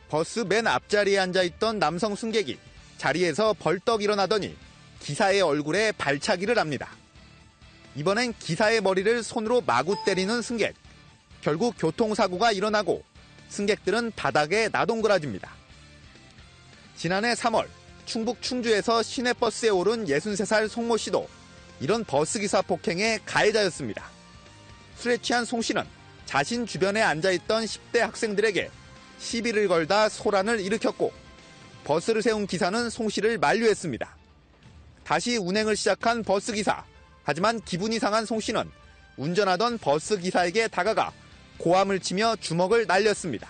버스 맨 앞자리에 앉아있던 남성 승객이 자리에서 벌떡 일어나더니 기사의 얼굴에 발차기를 합니다. 이번엔 기사의 머리를 손으로 마구 때리는 승객. 결국 교통사고가 일어나고 승객들은 바닥에 나동그라집니다. 지난해 3월 충북 충주에서 시내버스에 오른 63살 송모 씨도 이런 버스기사 폭행의 가해자였습니다. 술에 취한 송 씨는 자신 주변에 앉아있던 10대 학생들에게 시비를 걸다 소란을 일으켰고 버스를 세운 기사는 송 씨를 만류했습니다. 다시 운행을 시작한 버스기사. 하지만 기분이 상한 송 씨는 운전하던 버스기사에게 다가가 고함을 치며 주먹을 날렸습니다.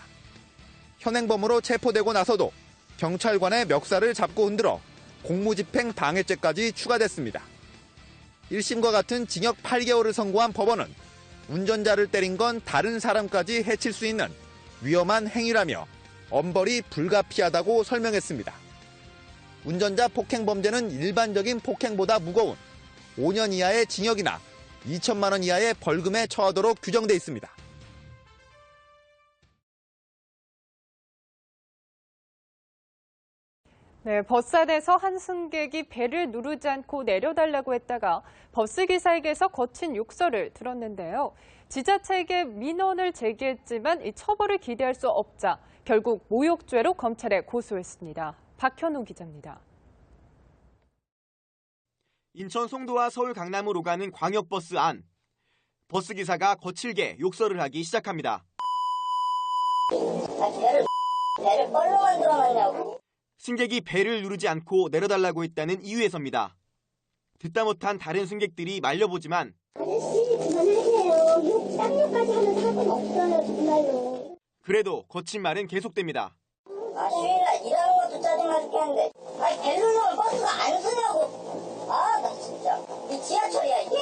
현행범으로 체포되고 나서도 경찰관의 멱살을 잡고 흔들어 공무집행 방해죄까지 추가됐습니다. 1심과 같은 징역 8개월을 선고한 법원은 운전자를 때린 건 다른 사람까지 해칠 수 있는 위험한 행위라며 엄벌이 불가피하다고 설명했습니다. 운전자 폭행 범죄는 일반적인 폭행보다 무거운 5년 이하의 징역이나 2천만 원 이하의 벌금에 처하도록 규정돼 있습니다. 네, 버스 안에서 한 승객이 배를 누르지 않고 내려달라고 했다가 버스기사에게서 거친 욕설을 들었는데요. 지자체에게 민원을 제기했지만 이 처벌을 기대할 수 없자 결국 모욕죄로 검찰에 고소했습니다. 박현우 기자입니다. 인천 송도와 서울 강남으로 가는 광역버스 안. 버스기사가 거칠게 욕설을 하기 시작합니다. 배를 뻘로 만들어놨냐고. 승객이 배를 누르지 않고 내려달라고 했다는 이유에서입니다. 듣다 못한 다른 승객들이 말려보지만 아저씨 그만하세요. 쌍욕까지 하는 사고는 없어요 정말로. 그래도 거친 말은 계속됩니다. 휴일날 일하는 것도 짜증나 죽겠는데 배 누르면 버스가 안 서냐고. 나 진짜 이 지하철이야 이게?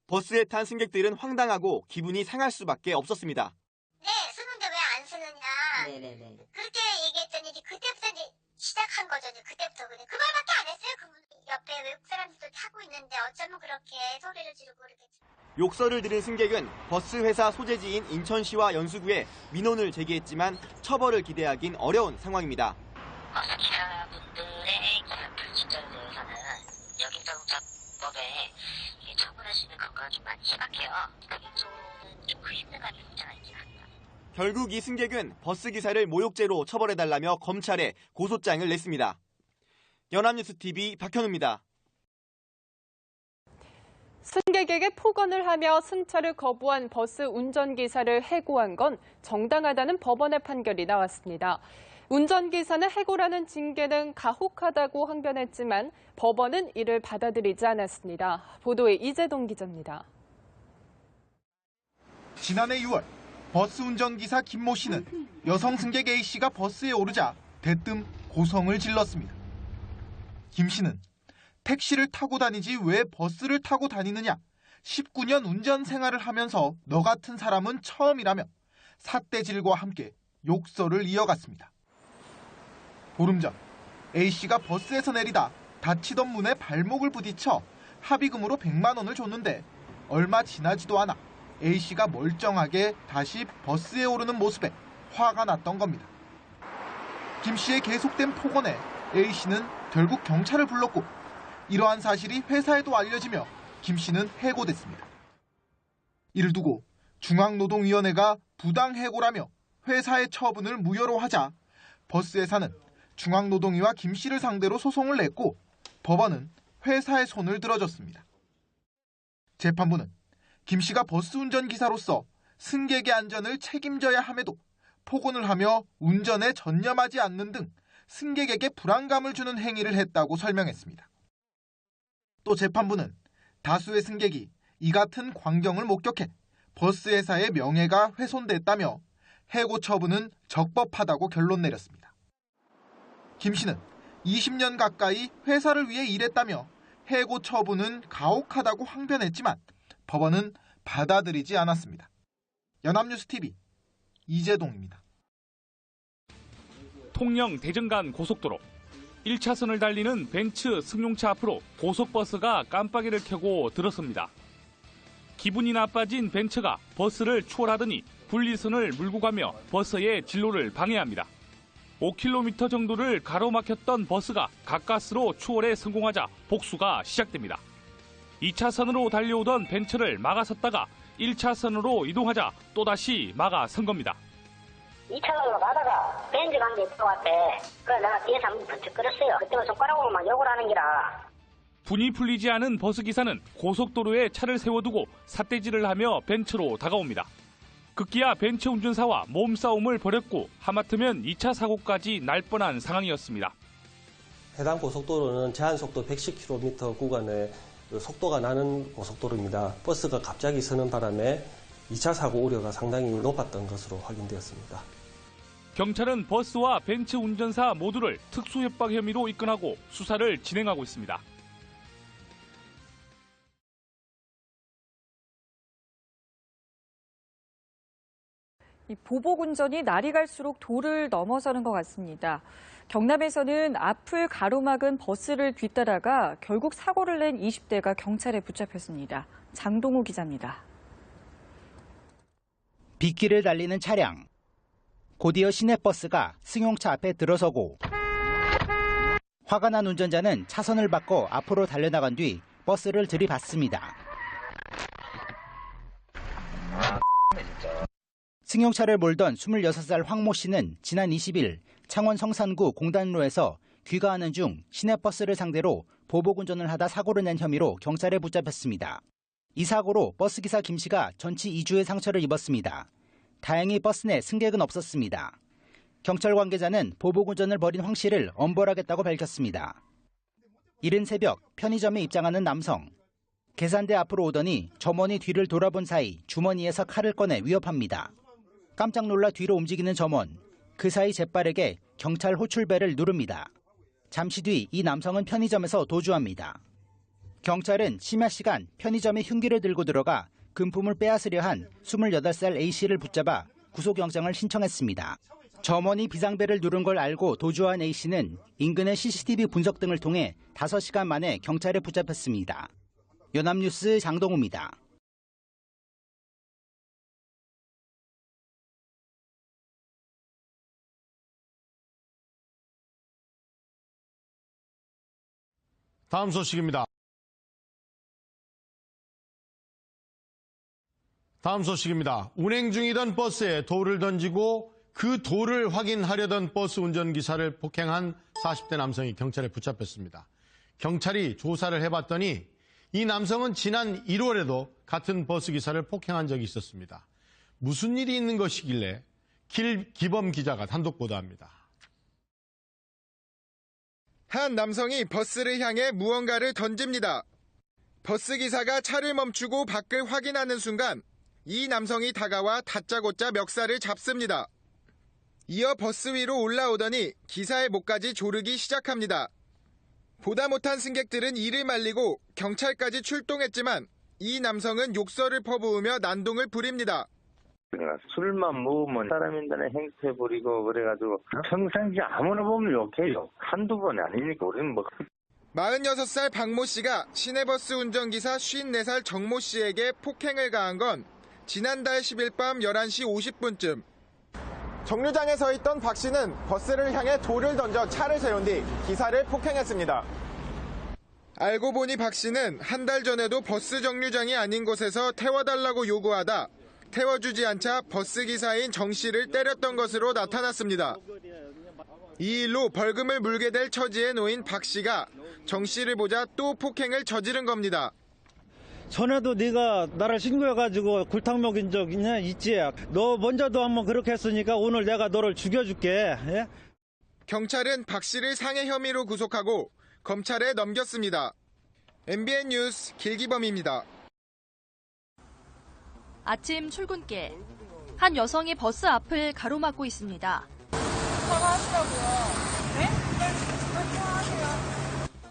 버스에 탄 승객들은 황당하고 기분이 상할 수밖에 없었습니다. 네, 쓰는데 왜 안 쓰느냐. 네네네. 그렇게 얘기했더니 그때부터 이제 시작한 거죠. 그때부터 그냥 그 말밖에 안 했어요. 그분 옆에 외국 사람들도 타고 있는데 어쩌면 그렇게 소리를 지르고 그러겠지. 욕설을 들은 승객은 버스 회사 소재지인 인천시와 연수구에 민원을 제기했지만 처벌을 기대하긴 어려운 상황입니다. 버스 기사분들의 불친절에 대해서는 여기저기법에 처벌하시는 것과 좀 많이 심각해요. 그쪽은 좀 그 힘든 감이 없지 않아 있긴 합니다. 결국 이 승객은 버스기사를 모욕죄로 처벌해달라며 검찰에 고소장을 냈습니다. 연합뉴스TV 박현우입니다. 승객에게 폭언을 하며 승차를 거부한 버스 운전기사를 해고한 건 정당하다는 법원의 판결이 나왔습니다. 운전기사는 해고라는 징계는 가혹하다고 항변했지만 법원은 이를 받아들이지 않았습니다. 보도에 이재동 기자입니다. 지난해 6월 버스 운전기사 김모 씨는 여성 승객 A 씨가 버스에 오르자 대뜸 고성을 질렀습니다. 김 씨는 택시를 타고 다니지 왜 버스를 타고 다니느냐, 19년 운전 생활을 하면서 너 같은 사람은 처음이라며 삿대질과 함께 욕설을 이어갔습니다. 보름 전 A 씨가 버스에서 내리다 닫히던 문에 발목을 부딪혀 합의금으로 100만 원을 줬는데 얼마 지나지도 않아 A 씨가 멀쩡하게 다시 버스에 오르는 모습에 화가 났던 겁니다. 김 씨의 계속된 폭언에 A 씨는 결국 경찰을 불렀고 이러한 사실이 회사에도 알려지며 김 씨는 해고됐습니다. 이를 두고 중앙노동위원회가 부당해고라며 회사의 처분을 무효로 하자 버스 회사는 중앙노동위와 김 씨를 상대로 소송을 냈고 법원은 회사의 손을 들어줬습니다. 재판부는 김 씨가 버스 운전기사로서 승객의 안전을 책임져야 함에도 폭언을 하며 운전에 전념하지 않는 등 승객에게 불안감을 주는 행위를 했다고 설명했습니다. 또 재판부는 다수의 승객이 이 같은 광경을 목격해 버스 회사의 명예가 훼손됐다며 해고 처분은 적법하다고 결론 내렸습니다. 김 씨는 20년 가까이 회사를 위해 일했다며 해고 처분은 가혹하다고 항변했지만 법원은 받아들이지 않았습니다. 연합뉴스TV 이재동입니다. 통영 대전간 고속도로 1차선을 달리는 벤츠 승용차 앞으로 고속버스가 깜빡이를 켜고 들었습니다. 기분이 나빠진 벤츠가 버스를 추월하더니 분리선을 물고 가며 버스의 진로를 방해합니다. 5km 정도를 가로막혔던 버스가 가까스로 추월에 성공하자 복수가 시작됩니다. 2차선으로 달려오던 벤츠를 막아섰다가 1차선으로 이동하자 또다시 막아선 겁니다. 2차선으로 가다가 벤츠 간 게 들어왔대. 그래서 내가 뒤에서 한번 번쩍 끌었어요. 그때는 손가락으로 막 욕을 하는 기라. 분이 풀리지 않은 버스기사는 고속도로에 차를 세워두고 삿대질을 하며 벤츠로 다가옵니다. 급기야 벤츠 운전사와 몸싸움을 벌였고 하마터면 2차 사고까지 날 뻔한 상황이었습니다. 해당 고속도로는 제한속도 110km 구간에 속도가 나는 고속도로입니다. 버스가 갑자기 서는 바람에 2차 사고 우려가 상당히 높았던 것으로 확인되었습니다. 경찰은 버스와 벤츠 운전사 모두를 특수협박 혐의로 입건하고 수사를 진행하고 있습니다. 이 보복 운전이 날이 갈수록 도를 넘어서는 것 같습니다. 경남에서는 앞을 가로막은 버스를 뒤따라가 결국 사고를 낸 20대가 경찰에 붙잡혔습니다. 장동우 기자입니다. 빗길을 달리는 차량. 곧이어 시내버스가 승용차 앞에 들어서고 화가 난 운전자는 차선을 바꿔 앞으로 달려나간 뒤 버스를 들이받습니다. 승용차를 몰던 26살 황모 씨는 지난 20일 창원 성산구 공단로에서 귀가하는 중 시내버스를 상대로 보복운전을 하다 사고를 낸 혐의로 경찰에 붙잡혔습니다. 이 사고로 버스기사 김 씨가 전치 2주의 상처를 입었습니다. 다행히 버스 내 승객은 없었습니다. 경찰 관계자는 보복운전을 벌인 황 씨를 엄벌하겠다고 밝혔습니다. 이른 새벽 편의점에 입장하는 남성. 계산대 앞으로 오더니 점원이 뒤를 돌아본 사이 주머니에서 칼을 꺼내 위협합니다. 깜짝 놀라 뒤로 움직이는 점원. 그 사이 재빠르게 경찰 호출벨을 누릅니다. 잠시 뒤 이 남성은 편의점에서 도주합니다. 경찰은 심야 시간 편의점에 흉기를 들고 들어가 금품을 빼앗으려 한 28살 A씨를 붙잡아 구속영장을 신청했습니다. 점원이 비상벨을 누른 걸 알고 도주한 A씨는 인근의 CCTV 분석 등을 통해 5시간 만에 경찰에 붙잡혔습니다. 연합뉴스 장동우입니다. 다음 소식입니다. 운행 중이던 버스에 돌을 던지고 그 돌을 확인하려던 버스 운전기사를 폭행한 40대 남성이 경찰에 붙잡혔습니다. 경찰이 조사를 해봤더니 이 남성은 지난 1월에도 같은 버스기사를 폭행한 적이 있었습니다. 무슨 일이 있는 것이길래 길기범 기자가 단독 보도합니다. 한 남성이 버스를 향해 무언가를 던집니다. 버스기사가 차를 멈추고 밖을 확인하는 순간 이 남성이 다가와 다짜고짜 멱살을 잡습니다. 이어 버스 위로 올라오더니 기사의 목까지 조르기 시작합니다. 보다 못한 승객들은 이를 말리고 경찰까지 출동했지만 이 남성은 욕설을 퍼부으며 난동을 부립니다. 술만 먹으면 사람인들은 행세 부리고 그래가지고 평상시 아무나 보면 욕해요. 한두 번이 아니니까 우리는 뭐. 46살 박모 씨가 시내버스 운전기사 54살 정모 씨에게 폭행을 가한 건 지난달 10일 밤 11시 50분쯤. 정류장에 서 있던 박 씨는 버스를 향해 돌을 던져 차를 세운 뒤 기사를 폭행했습니다. 알고 보니 박 씨는 한 달 전에도 버스 정류장이 아닌 곳에서 태워달라고 요구하다 태워주지 않자 버스기사인 정 씨를 때렸던 것으로 나타났습니다. 이 일로 벌금을 물게 될 처지에 놓인 박 씨가 정 씨를 보자 또 폭행을 저지른 겁니다. 전에도 네가 나를 신고해가지고 굴탕 먹인 적 있지? 너 먼저도 한번 그렇게 했으니까 오늘 내가 너를 죽여줄게. 예? 경찰은 박 씨를 상해 혐의로 구속하고 검찰에 넘겼습니다. MBN 뉴스 길기범입니다. 아침 출근길, 한 여성이 버스 앞을 가로막고 있습니다. 사과하시라고요. 네? 사과하세요.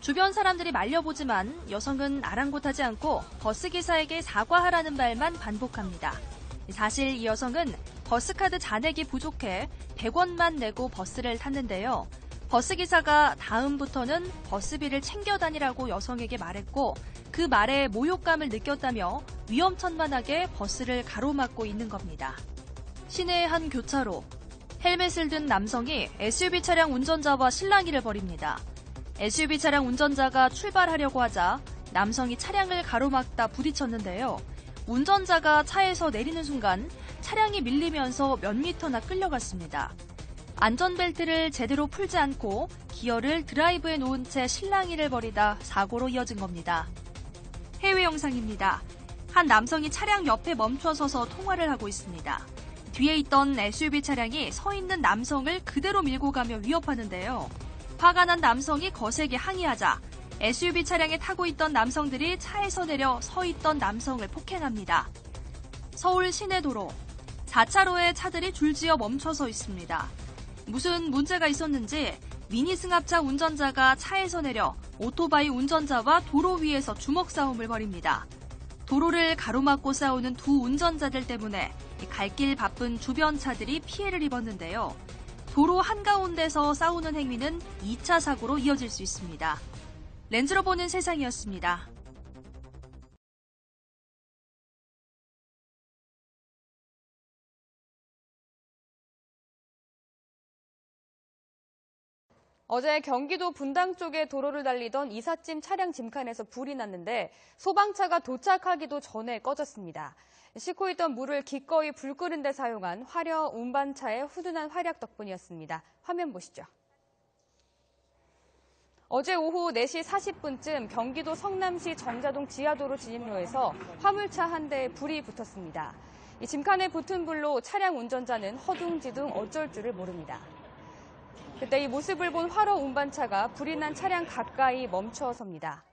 주변 사람들이 말려보지만 여성은 아랑곳하지 않고 버스기사에게 사과하라는 말만 반복합니다. 사실 이 여성은 버스카드 잔액이 부족해 100원만 내고 버스를 탔는데요. 버스기사가 다음부터는 버스비를 챙겨 다니라고 여성에게 말했고 그 말에 모욕감을 느꼈다며 위험천만하게 버스를 가로막고 있는 겁니다. 시내의 한 교차로, 헬멧을 든 남성이 SUV 차량 운전자와 실랑이를 벌입니다. SUV 차량 운전자가 출발하려고 하자 남성이 차량을 가로막다 부딪혔는데요. 운전자가 차에서 내리는 순간 차량이 밀리면서 몇 미터나 끌려갔습니다. 안전벨트를 제대로 풀지 않고 기어를 드라이브에 놓은 채 실랑이를 벌이다 사고로 이어진 겁니다. 해외 영상입니다. 한 남성이 차량 옆에 멈춰서서 통화를 하고 있습니다. 뒤에 있던 SUV 차량이 서 있는 남성을 그대로 밀고 가며 위협하는데요. 화가 난 남성이 거세게 항의하자 SUV 차량에 타고 있던 남성들이 차에서 내려 서 있던 남성을 폭행합니다. 서울 시내도로 4차로에 차들이 줄지어 멈춰서 있습니다. 무슨 문제가 있었는지 미니 승합차 운전자가 차에서 내려 오토바이 운전자와 도로 위에서 주먹 싸움을 벌입니다. 도로를 가로막고 싸우는 두 운전자들 때문에 갈 길 바쁜 주변 차들이 피해를 입었는데요. 도로 한가운데서 싸우는 행위는 2차 사고로 이어질 수 있습니다. 렌즈로 보는 세상이었습니다. 어제 경기도 분당 쪽에 도로를 달리던 이삿짐 차량 짐칸에서 불이 났는데 소방차가 도착하기도 전에 꺼졌습니다. 싣고 있던 물을 기꺼이 불 끄는 데 사용한 화려 운반차의 훈훈한 활약 덕분이었습니다. 화면 보시죠. 어제 오후 4시 40분쯤 경기도 성남시 정자동 지하도로 진입로에서 화물차 한 대에 불이 붙었습니다. 이 짐칸에 붙은 불로 차량 운전자는 허둥지둥 어쩔 줄을 모릅니다. 그때 이 모습을 본 화로 운반차가 불이 난 차량 가까이 멈춰섭니다.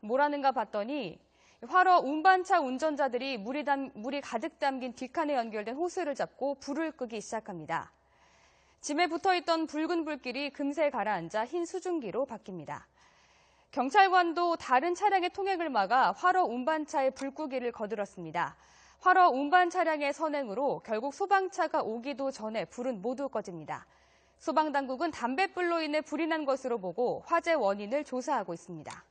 뭐라는가 봤더니 화로 운반차 운전자들이 물이 가득 담긴 뒷칸에 연결된 호스를 잡고 불을 끄기 시작합니다. 짐에 붙어있던 붉은 불길이 금세 가라앉아 흰 수증기로 바뀝니다. 경찰관도 다른 차량의 통행을 막아 화로 운반차의 불끄기를 거들었습니다. 화로 운반 차량의 선행으로 결국 소방차가 오기도 전에 불은 모두 꺼집니다. 소방당국은 담뱃불로 인해 불이 난 것으로 보고 화재 원인을 조사하고 있습니다.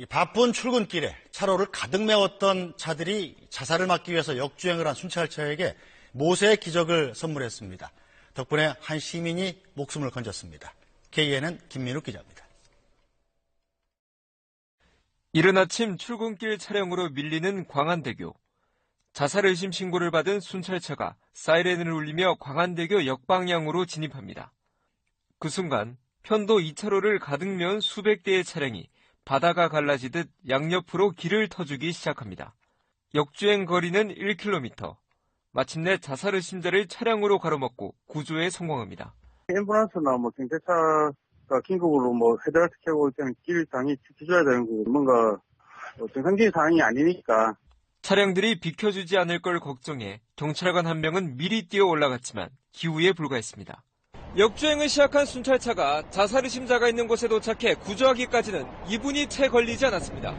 이 바쁜 출근길에 차로를 가득 메웠던 차들이 자살을 막기 위해서 역주행을 한 순찰차에게 모세의 기적을 선물했습니다. 덕분에 한 시민이 목숨을 건졌습니다. KNN 김민욱 기자입니다. 이른 아침 출근길 차량으로 밀리는 광안대교. 자살 의심 신고를 받은 순찰차가 사이렌을 울리며 광안대교 역방향으로 진입합니다. 그 순간 편도 2차로를 가득 메운 수백 대의 차량이 바다가 갈라지듯 양옆으로 길을 터주기 시작합니다. 역주행 거리는 1km. 마침내 자살 의심자를 차량으로 가로막고 구조에 성공합니다. 앰뷸런스나 경찰차가 긴급으로 헤드라이트 켜고 있다는 길상이 지켜줘야 되는 거 뭔가 정상적인 상황이 아니니까. 차량들이 비켜주지 않을 걸 걱정해 경찰관 한 명은 미리 뛰어 올라갔지만 기우에 불과했습니다. 역주행을 시작한 순찰차가 자살 의심자가 있는 곳에 도착해 구조하기까지는 2분이 채 걸리지 않았습니다.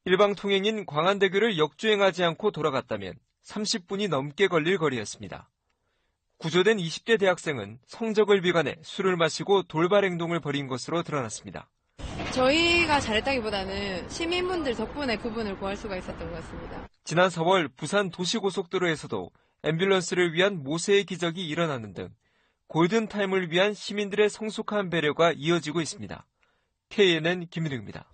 일방 통행인 광안대교를 역주행하지 않고 돌아갔다면 30분이 넘게 걸릴 거리였습니다. 구조된 20대 대학생은 성적을 비관해 술을 마시고 돌발 행동을 벌인 것으로 드러났습니다. 저희가 잘했다기보다는 시민분들 덕분에 그분을 구할 수가 있었던 것 같습니다. 지난 4월 부산 도시고속도로에서도 앰뷸런스를 위한 모세의 기적이 일어나는 등 골든타임을 위한 시민들의 성숙한 배려가 이어지고 있습니다. KNN 김민욱입니다.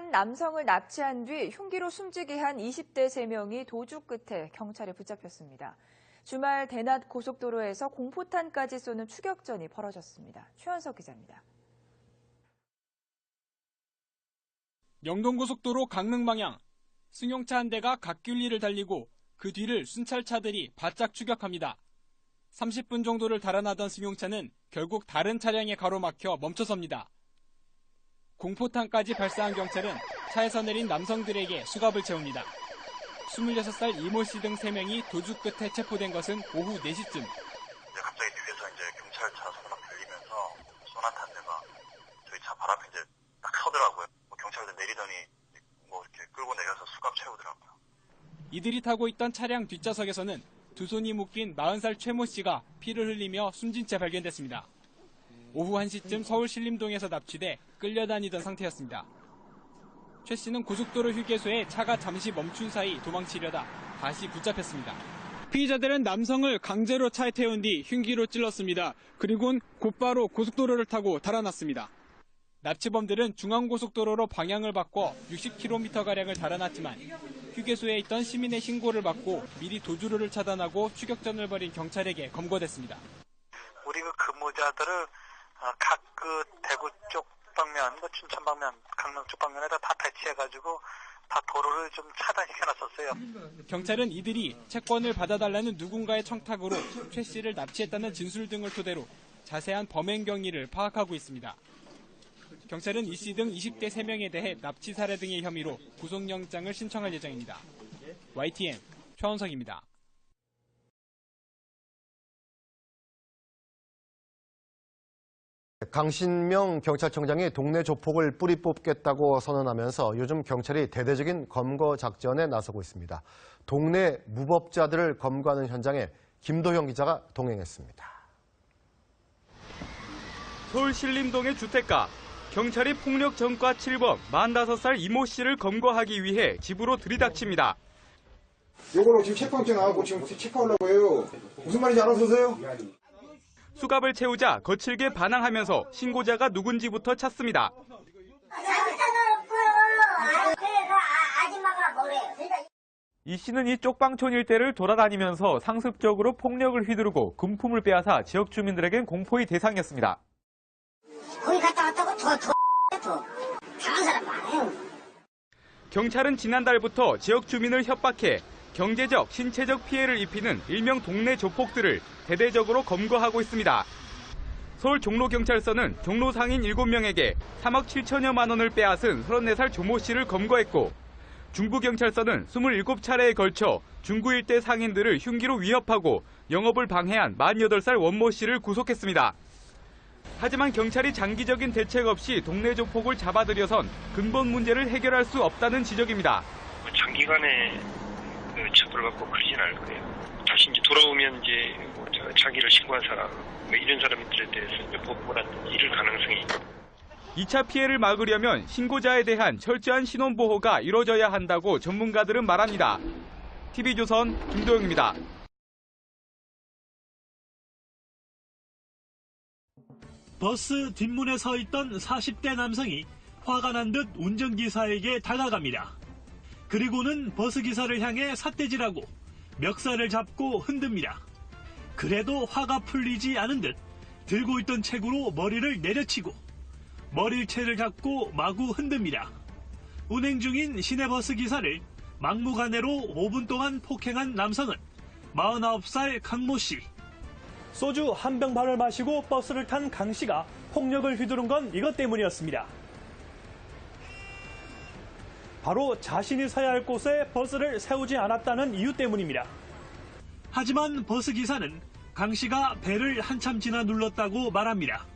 한 남성을 납치한 뒤 흉기로 숨지게 한 20대 3명이 도주 끝에 경찰에 붙잡혔습니다. 주말 대낮 고속도로에서 공포탄까지 쏘는 추격전이 벌어졌습니다. 최현석 기자입니다. 영동고속도로 강릉 방향. 승용차 한 대가 갓길리를 달리고 그 뒤를 순찰차들이 바짝 추격합니다. 30분 정도를 달아나던 승용차는 결국 다른 차량에 가로막혀 멈춰섭니다. 공포탄까지 발사한 경찰은 차에서 내린 남성들에게 수갑을 채웁니다. 26살 이모 씨 등 3명이 도주 끝에 체포된 것은 오후 4시쯤. 갑자기 뒤에서 이제 경찰차 소리가 들리면서 소나타 한 대가 저희 차 발 앞에 이제 딱 서더라고요. 경찰들 내리더니 이렇게 끌고 내려서 수갑 채우더라고요. 이들이 타고 있던 차량 뒷좌석에서는 두 손이 묶인 40살 최모 씨가 피를 흘리며 숨진 채 발견됐습니다. 오후 1시쯤 서울 신림동에서 납치돼 끌려다니던 상태였습니다. 최 씨는 고속도로 휴게소에 차가 잠시 멈춘 사이 도망치려다 다시 붙잡혔습니다. 피의자들은 남성을 강제로 차에 태운 뒤 흉기로 찔렀습니다. 그리고는 곧바로 고속도로를 타고 달아났습니다. 납치범들은 중앙고속도로로 방향을 바꿔 60km가량을 달아났지만 휴게소에 있던 시민의 신고를 받고 미리 도주로를 차단하고 추격전을 벌인 경찰에게 검거됐습니다. 우리 그 근무자들을 각 그 대구 쪽 방면, 춘천 방면, 강릉 쪽 방면에다 다 배치해가지고 다 도로를 좀 차단시켜놨었어요. 경찰은 이들이 채권을 받아달라는 누군가의 청탁으로 최 씨를 납치했다는 진술 등을 토대로 자세한 범행 경위를 파악하고 있습니다. 경찰은 이 씨 등 20대 3명에 대해 납치 살해 등의 혐의로 구속영장을 신청할 예정입니다. YTN 최원석입니다. 강신명 경찰청장이 동네 조폭을 뿌리 뽑겠다고 선언하면서 요즘 경찰이 대대적인 검거 작전에 나서고 있습니다. 동네 무법자들을 검거하는 현장에 김도형 기자가 동행했습니다. 서울 신림동의 주택가. 경찰이 폭력 전과 7범 45살 이모 씨를 검거하기 위해 집으로 들이닥칩니다. 요거로 지금 체포영장 나가고 지금 체포하려고 해요. 무슨 말인지 알아서세요? 수갑을 채우자 거칠게 반항하면서 신고자가 누군지부터 찾습니다. 이 씨는 이 쪽방촌 일대를 돌아다니면서 상습적으로 폭력을 휘두르고 금품을 빼앗아 지역 주민들에겐 공포의 대상이었습니다. 거기 갔다 왔다고 더 당한 사람 많아요. 경찰은 지난달부터 지역 주민을 협박해 경제적, 신체적 피해를 입히는 일명 동네 조폭들을 대대적으로 검거하고 있습니다. 서울 종로경찰서는 종로 상인 7명에게 3억 7천여만 원을 빼앗은 34살 조모 씨를 검거했고 중부경찰서는 27차례에 걸쳐 중구 일대 상인들을 흉기로 위협하고 영업을 방해한 48살 원모 씨를 구속했습니다. 하지만 경찰이 장기적인 대책 없이 동네 조폭을 잡아들여선 근본 문제를 해결할 수 없다는 지적입니다. 장기간에 처벌받고 그러진 않을 거예요. 다시 이제 돌아오면 이제 자기를 신고한 사람, 이런 사람들에 대해서 이제 보호라든지 이럴 가능성이. 2차 피해를 막으려면 신고자에 대한 철저한 신원 보호가 이루어져야 한다고 전문가들은 말합니다. TV조선 김도영입니다. 버스 뒷문에 서 있던 40대 남성이 화가 난 듯 운전기사에게 다가갑니다. 그리고는 버스기사를 향해 삿대질하고 멱살을 잡고 흔듭니다. 그래도 화가 풀리지 않은 듯 들고 있던 책으로 머리를 내려치고 머리채를 잡고 마구 흔듭니다. 운행 중인 시내버스 기사를 막무가내로 5분 동안 폭행한 남성은 49살 강모 씨. 소주 한 병 반을 마시고 버스를 탄 강 씨가 폭력을 휘두른 건 이것 때문이었습니다. 바로 자신이 서야 할 곳에 버스를 세우지 않았다는 이유 때문입니다. 하지만 버스 기사는 강 씨가 배를 한참 지나 눌렀다고 말합니다.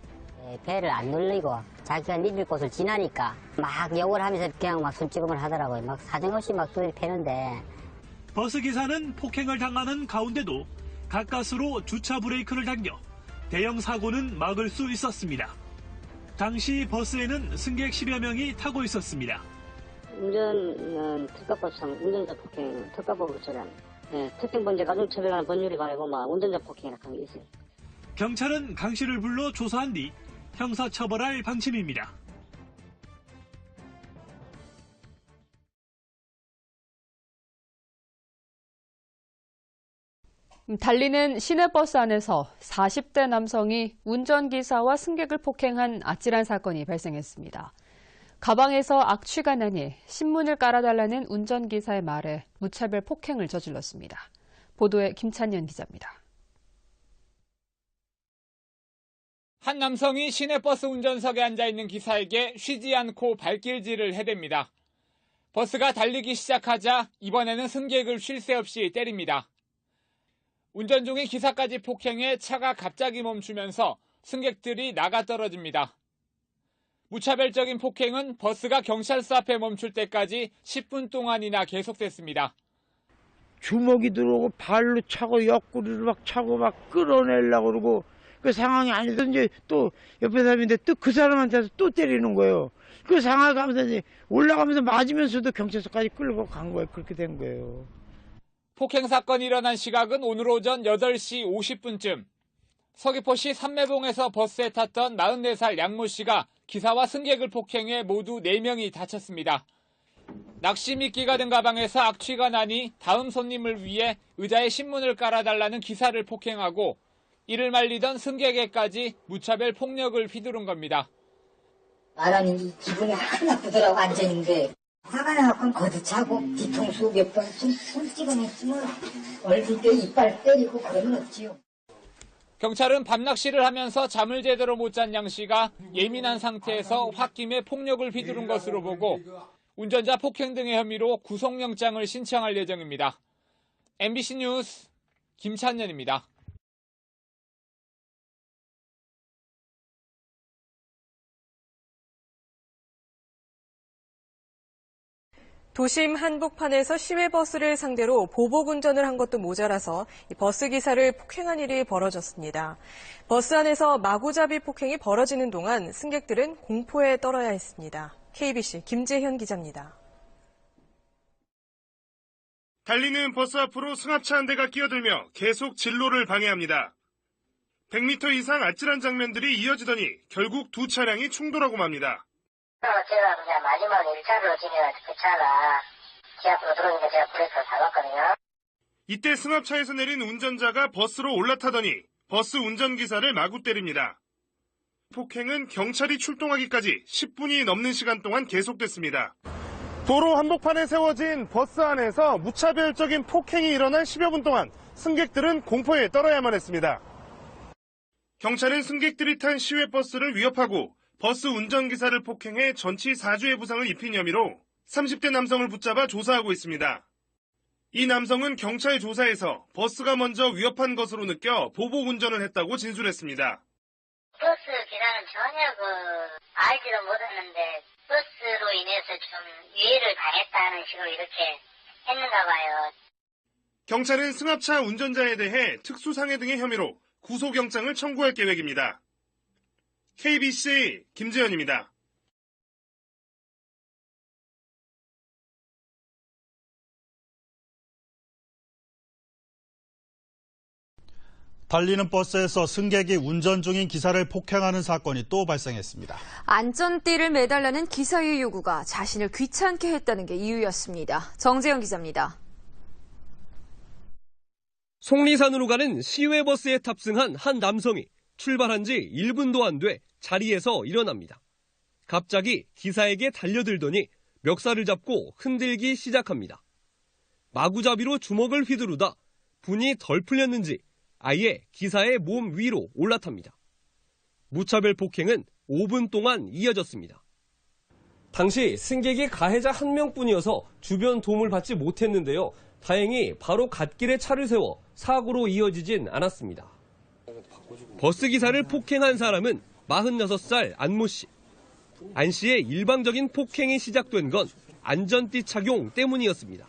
배를 안 눌리고 자기가 내릴 곳을 지나니까 막 욕을 하면서 그냥 막 손찌검을 하더라고요. 막 사정없이 막 패는데. 버스 기사는 폭행을 당하는 가운데도 가까스로 주차 브레이크를 당겨 대형 사고는 막을 수 있었습니다. 당시 버스에는 승객 10여 명이 타고 있었습니다. 운전은 특가법상 운전자 폭행 특가법처럼 특정범죄 가중처벌하는 법률이 바라고 막 운전자 폭행이라는 게 있어요. 경찰은 강 씨를 불러 조사한 뒤 형사처벌할 방침입니다. 달리는 시내버스 안에서 40대 남성이 운전기사와 승객을 폭행한 아찔한 사건이 발생했습니다. 가방에서 악취가 나니 신문을 깔아달라는 운전기사의 말에 무차별 폭행을 저질렀습니다. 보도에 김찬년 기자입니다. 한 남성이 시내버스 운전석에 앉아있는 기사에게 쉬지 않고 발길질을 해댑니다. 버스가 달리기 시작하자 이번에는 승객을 쉴 새 없이 때립니다. 운전 중에 기사까지 폭행해 차가 갑자기 멈추면서 승객들이 나가 떨어집니다. 무차별적인 폭행은 버스가 경찰서 앞에 멈출 때까지 10분 동안이나 계속됐습니다. 주먹이 들어오고 발로 차고 옆구리를 막 차고 막 끌어내려고 그러고 그 상황이 아니든지 또 옆에 사람인데 또 그 사람한테서 또 때리는 거예요. 그 상황을 가면서 이제 올라가면서 맞으면서도 경찰서까지 끌고 간 거예요. 그렇게 된 거예요. 폭행 사건이 일어난 시각은 오늘 오전 8시 50분쯤. 서귀포시 삼매봉에서 버스에 탔던 44살 양모 씨가 기사와 승객을 폭행해 모두 4명이 다쳤습니다. 낚시 미끼가 든 가방에서 악취가 나니 다음 손님을 위해 의자에 신문을 깔아달라는 기사를 폭행하고 이를 말리던 승객에까지 무차별 폭력을 휘두른 겁니다. 말하는 기분이 하나 나쁘더라고 앉아있는데 화가 나갖고 거듭차고 뒤통수 몇 번 손 찍어냈지만 얼굴 때 이빨 때리고 그러면 없지요. 경찰은 밤낚시를 하면서 잠을 제대로 못 잔 양 씨가 예민한 상태에서 홧김에 폭력을 휘두른 것으로 보고 운전자 폭행 등의 혐의로 구속영장을 신청할 예정입니다. MBC 뉴스 김찬년입니다. 도심 한복판에서 시외버스를 상대로 보복 운전을 한 것도 모자라서 버스 기사를 폭행한 일이 벌어졌습니다. 버스 안에서 마구잡이 폭행이 벌어지는 동안 승객들은 공포에 떨어야 했습니다. KBC 김재현 기자입니다. 달리는 버스 앞으로 승합차 한 대가 끼어들며 계속 진로를 방해합니다. 100m 이상 아찔한 장면들이 이어지더니 결국 두 차량이 충돌하고 맙니다. 제가 그냥 마지막 1차로 진행해서 그 차가 제 앞으로 들어오니까 제가 브레이크를 밟았거든요. 이때 승합차에서 내린 운전자가 버스로 올라타더니 버스 운전기사를 마구 때립니다. 폭행은 경찰이 출동하기까지 10분이 넘는 시간 동안 계속됐습니다. 도로 한복판에 세워진 버스 안에서 무차별적인 폭행이 일어난 10여 분 동안 승객들은 공포에 떨어야만 했습니다. 경찰은 승객들이 탄 시외버스를 위협하고 버스 운전기사를 폭행해 전치 4주의 부상을 입힌 혐의로 30대 남성을 붙잡아 조사하고 있습니다. 이 남성은 경찰 조사에서 버스가 먼저 위협한 것으로 느껴 보복 운전을 했다고 진술했습니다. 버스 기사는 전혀 알지도 못했는데 버스로 인해서 좀 위해를 당했다는 식으로 이렇게 했는가 봐요. 경찰은 승합차 운전자에 대해 특수상해 등의 혐의로 구속영장을 청구할 계획입니다. KBC 김재현입니다. 달리는 버스에서 승객이 운전 중인 기사를 폭행하는 사건이 또 발생했습니다. 안전띠를 매달라는 기사의 요구가 자신을 귀찮게 했다는 게 이유였습니다. 정재영 기자입니다. 속리산으로 가는 시외버스에 탑승한 한 남성이 출발한 지 1분도 안 돼 자리에서 일어납니다. 갑자기 기사에게 달려들더니 멱살을 잡고 흔들기 시작합니다. 마구잡이로 주먹을 휘두르다 분이 덜 풀렸는지 아예 기사의 몸 위로 올라탑니다. 무차별 폭행은 5분 동안 이어졌습니다. 당시 승객이 가해자 한 명뿐이어서 주변 도움을 받지 못했는데요. 다행히 바로 갓길에 차를 세워 사고로 이어지진 않았습니다. 버스 기사를 폭행한 사람은 46살 안모 씨. 안 씨의 일방적인 폭행이 시작된 건 안전띠 착용 때문이었습니다.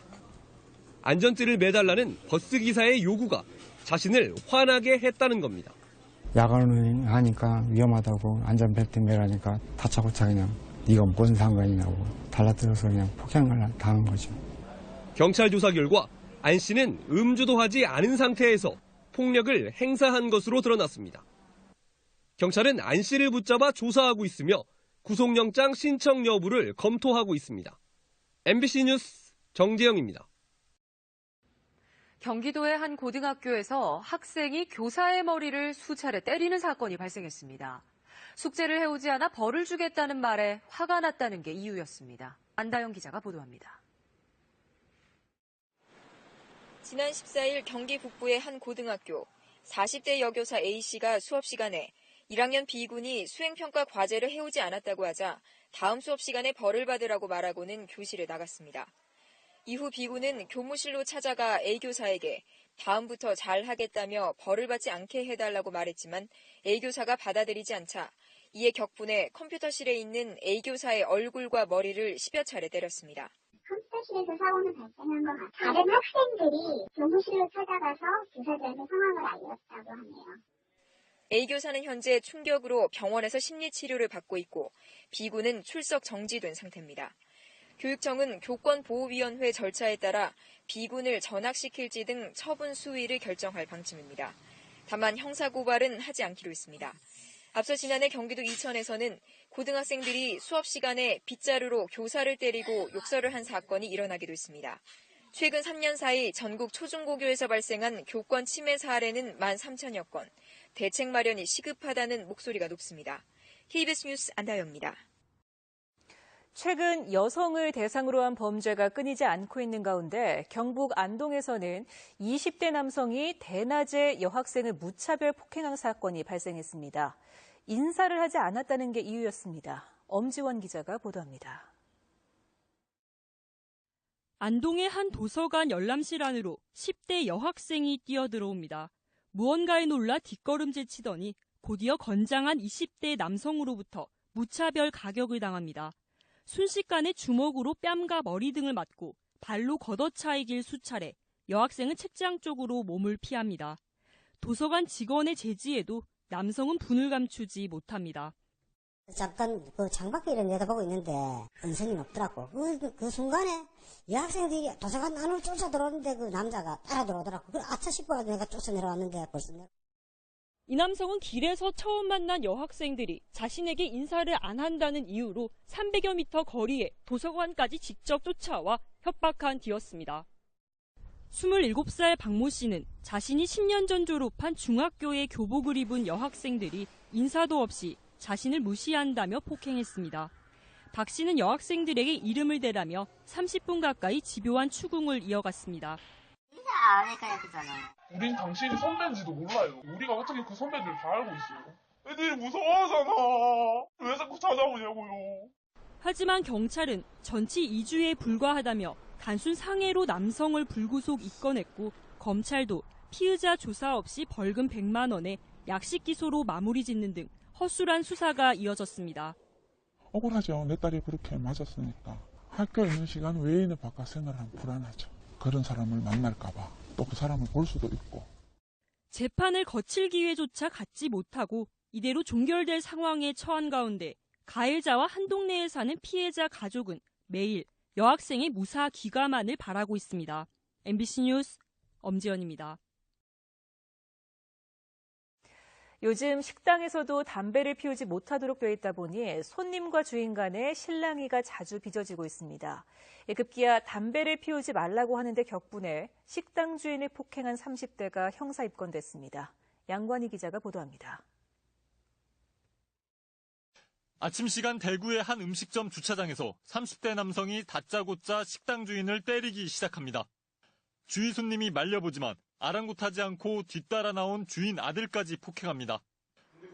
안전띠를 매달라는 버스 기사의 요구가 자신을 화나게 했다는 겁니다. 야간을 하니까 위험하다고 안전벨트 매라니까 다짜고짜 그냥 네가 무슨 상관이냐고 달라들어서 그냥 폭행을 당한 거죠. 경찰 조사 결과 안 씨는 음주도 하지 않은 상태에서 폭력을 행사한 것으로 드러났습니다. 경찰은 안 씨를 붙잡아 조사하고 있으며 구속영장 신청 여부를 검토하고 있습니다. MBC 뉴스 정재영입니다. 경기도의 한 고등학교에서 학생이 교사의 머리를 수차례 때리는 사건이 발생했습니다. 숙제를 해오지 않아 벌을 주겠다는 말에 화가 났다는 게 이유였습니다. 안다영 기자가 보도합니다. 지난 14일 경기 북부의 한 고등학교, 40대 여교사 A씨가 수업 시간에 1학년 B군이 수행평가 과제를 해오지 않았다고 하자 다음 수업 시간에 벌을 받으라고 말하고는 교실을 나갔습니다. 이후 B군은 교무실로 찾아가 A교사에게 다음부터 잘하겠다며 벌을 받지 않게 해달라고 말했지만 A교사가 받아들이지 않자 이에 격분해 컴퓨터실에 있는 A교사의 얼굴과 머리를 10여 차례 때렸습니다. 컴퓨터실에서 사고는 발생한 것 같아요. 다른 학생들이 교무실로 찾아가서 교사들한테 상황을 알렸다고 하네요. A교사는 현재 충격으로 병원에서 심리치료를 받고 있고 B군은 출석 정지된 상태입니다. 교육청은 교권보호위원회 절차에 따라 B군을 전학시킬지 등 처분 수위를 결정할 방침입니다. 다만 형사고발은 하지 않기로 했습니다. 앞서 지난해 경기도 이천에서는 고등학생들이 수업 시간에 빗자루로 교사를 때리고 욕설을 한 사건이 일어나기도 했습니다. 최근 3년 사이 전국 초중고교에서 발생한 교권 침해 사례는 13,000여 건, 대책 마련이 시급하다는 목소리가 높습니다. KBS 뉴스 안다영입니다. 최근 여성을 대상으로 한 범죄가 끊이지 않고 있는 가운데 경북 안동에서는 20대 남성이 대낮에 여학생을 무차별 폭행한 사건이 발생했습니다. 인사를 하지 않았다는 게 이유였습니다. 엄지원 기자가 보도합니다. 안동의 한 도서관 열람실 안으로 10대 여학생이 뛰어들어옵니다. 무언가에 놀라 뒷걸음질 치더니 곧이어 건장한 20대 남성으로부터 무차별 가격을 당합니다. 순식간에 주먹으로 뺨과 머리 등을 맞고 발로 걷어차이길 수차례 여학생은 책장 쪽으로 몸을 피합니다. 도서관 직원의 제지에도 남성은 분을 감추지 못합니다. 잠깐 그 창밖을 내다보고 있는데 은선이 없더라고. 그 순간에 여학생들이 도서관 안으로 쫓아 들어오는데 그 남자가 따라 들어오더라고. 그 아차 싶어가지고 내가 쫓아 내려왔는데 벌써 이 남성은 길에서 처음 만난 여학생들이 자신에게 인사를 안 한다는 이유로 300여 미터 거리에 도서관까지 직접 쫓아와 협박한 뒤였습니다. 27살 박모 씨는 자신이 10년 전 졸업한 중학교의 교복을 입은 여학생들이 인사도 없이 자신을 무시한다며 폭행했습니다. 박 씨는 여학생들에게 이름을 대라며 30분 가까이 집요한 추궁을 이어갔습니다. 인사 안 할까요, 그잖아. 우린 당신이 선배인지도 몰라요. 우리가 어떻게 그 선배들을 다 알고 있어요. 애들이 무서워하잖아. 왜 자꾸 찾아오냐고요. 하지만 경찰은 전치 2주에 불과하다며 단순 상해로 남성을 불구속 입건했고 검찰도 피의자 조사 없이 벌금 100만 원에 약식 기소로 마무리 짓는 등 허술한 수사가 이어졌습니다. 억울하죠. 내 딸이 그렇게 맞았으니까. 학교에 있는 시간 외에는 바깥 생활하면 불안하죠. 그런 사람을 만날까 봐. 또 그 사람을 볼 수도 있고. 재판을 거칠 기회조차 갖지 못하고 이대로 종결될 상황에 처한 가운데 가해자와 한 동네에 사는 피해자 가족은 매일 여학생의 무사 귀가만을 바라고 있습니다. MBC 뉴스 엄지연입니다. 요즘 식당에서도 담배를 피우지 못하도록 되어 있다 보니 손님과 주인 간의 실랑이가 자주 빚어지고 있습니다. 급기야 담배를 피우지 말라고 하는데 격분해 식당 주인을 폭행한 30대가 형사 입건됐습니다. 양관희 기자가 보도합니다. 아침 시간 대구의 한 음식점 주차장에서 30대 남성이 다짜고짜 식당 주인을 때리기 시작합니다. 주위 손님이 말려보지만 아랑곳하지 않고 뒤따라 나온 주인 아들까지 폭행합니다.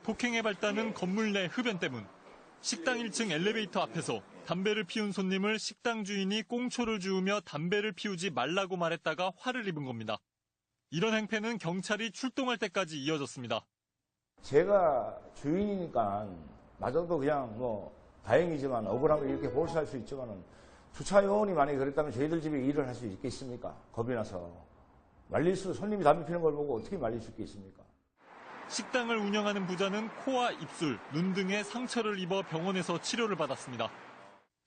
폭행의 발단은 건물 내 흡연 때문. 식당 1층 엘리베이터 앞에서 담배를 피운 손님을 식당 주인이 꽁초를 주우며 담배를 피우지 말라고 말했다가 화를 입은 겁니다. 이런 행패는 경찰이 출동할 때까지 이어졌습니다. 제가 주인이니까 마저도 그냥 다행이지만 억울함을 이렇게 보수할 수 있지만은 주차 요원이 만약에 그랬다면 저희들 집에 일을 할 수 있겠습니까? 겁이 나서. 손님이 담배 피는 걸 보고 어떻게 말릴 수 있겠습니까? 식당을 운영하는 부자는 코와 입술, 눈 등에 상처를 입어 병원에서 치료를 받았습니다.